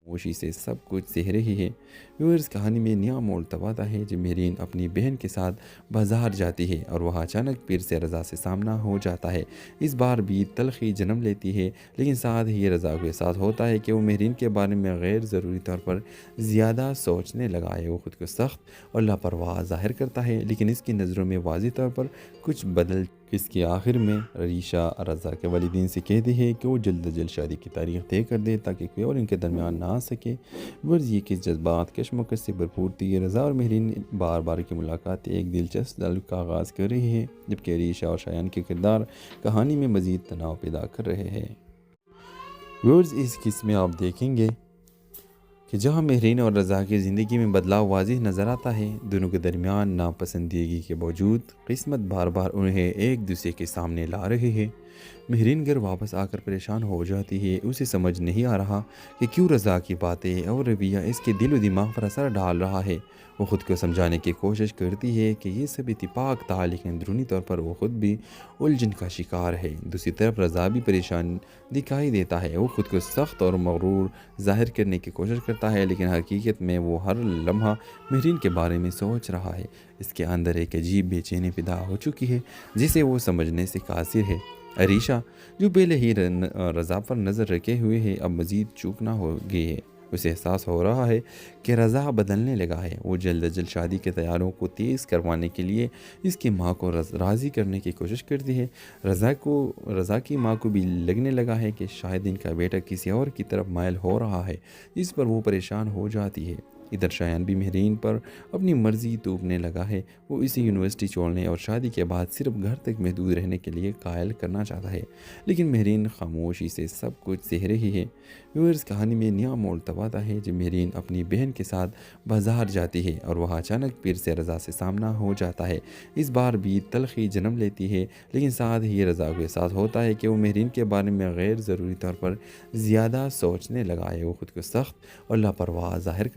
خاموشی سے سب کچھ سہ رہی ہے۔ ویورز، کہانی میں نیا موڑ تب آتا ہے جب مہرین اپنی بہن کے ساتھ بازار جاتی ہے اور وہاں اچانک پھر سے رضا سے سامنا ہو جاتا ہے۔ اس بار بھی تلخی جنم لیتی ہے، لیکن ساتھ ہی رضا کے ساتھ ہوتا ہے کہ وہ مہرین کے بارے میں غیر ضروری طور پر زیادہ سوچنے لگا ہے۔ وہ خود کو سخت اور لاپرواہ ظاہر کرتا ہے، لیکن اس کی نظروں میں واضح طور پر کچھ بدل۔ اس کے آخر میں عریشہ رضا کے والدین سے کہتی ہے کہ وہ جلد از جلد شادی کی تاریخ طے کر دے تاکہ کوئی اور ان کے درمیان نہ آ سکے۔ ورز یہ کس جذبات کشمکش سے بھرپور تھی۔ رضا اور مہرین بار بار کی ملاقات ایک دلچسپ تعلق کا آغاز کر رہی ہے، جبکہ عریشہ اور شایان کے کردار کہانی میں مزید تناؤ پیدا کر رہے ہیں۔ ورز اس قسم میں آپ دیکھیں گے کہ جہاں مہرین اور رضا کی زندگی میں بدلاؤ واضح نظر آتا ہے، دونوں کے درمیان ناپسندیدگی کے باوجود قسمت بار بار انہیں ایک دوسرے کے سامنے لا رہی ہے۔ مہرین گھر واپس آ کر پریشان ہو جاتی ہے، اسے سمجھ نہیں آ رہا کہ کیوں رضا کی باتیں اور رویہ اس کے دل و دماغ پر اثر ڈال رہا ہے۔ وہ خود کو سمجھانے کی کوشش کرتی ہے کہ یہ سب اتفاق تھا، لیکن اندرونی طور پر وہ خود بھی الجھن کا شکار ہے۔ دوسری طرف رضا بھی پریشان دکھائی دیتا ہے، وہ خود کو سخت اور مغرور ظاہر کرنے کی کوشش کرتا ہے، لیکن حقیقت میں وہ ہر لمحہ مہرین کے بارے میں سوچ رہا ہے۔ اس کے اندر ایک عجیب بے چینی پیدا ہو چکی ہے جسے وہ سمجھنے سے قاصر ہے۔ عریشہ، جو پہلے ہی رضا پر نظر رکھے ہوئے ہے، اب مزید چوکنا ہو گئی ہے۔ اسے احساس ہو رہا ہے کہ رضا بدلنے لگا ہے۔ وہ جلد از جلد شادی کے تیاریوں کو تیز کروانے کے لیے اس کی ماں کو راضی کرنے کی کوشش کرتی ہے۔ رضا کی ماں کو بھی لگنے لگا ہے کہ شاید ان کا بیٹا کسی اور کی طرف مائل ہو رہا ہے، جس پر وہ پریشان ہو جاتی ہے۔ ادھر شایان بھی مہرین پر اپنی مرضی توپنے لگا ہے۔ وہ اسے یونیورسٹی چھوڑنے اور شادی کے بعد صرف گھر تک محدود رہنے کے لیے قائل کرنا چاہتا ہے، لیکن مہرین خاموشی سے سب کچھ سہ رہی ہے۔ ویورز، کہانی میں نیا موڑ تب آتا ہے جب مہرین اپنی بہن کے ساتھ بازار جاتی ہے اور وہاں اچانک پھر سے رضا سے سامنا ہو جاتا ہے۔ اس بار بھی تلخی جنم لیتی ہے، لیکن ساتھ ہی رضا کے ساتھ ہوتا ہے کہ وہ مہرین کے بارے میں غیر ضروری طور پر زیادہ سوچنے لگا ہے۔ وہ خود کو سخت اور لاپرواہ ظاہر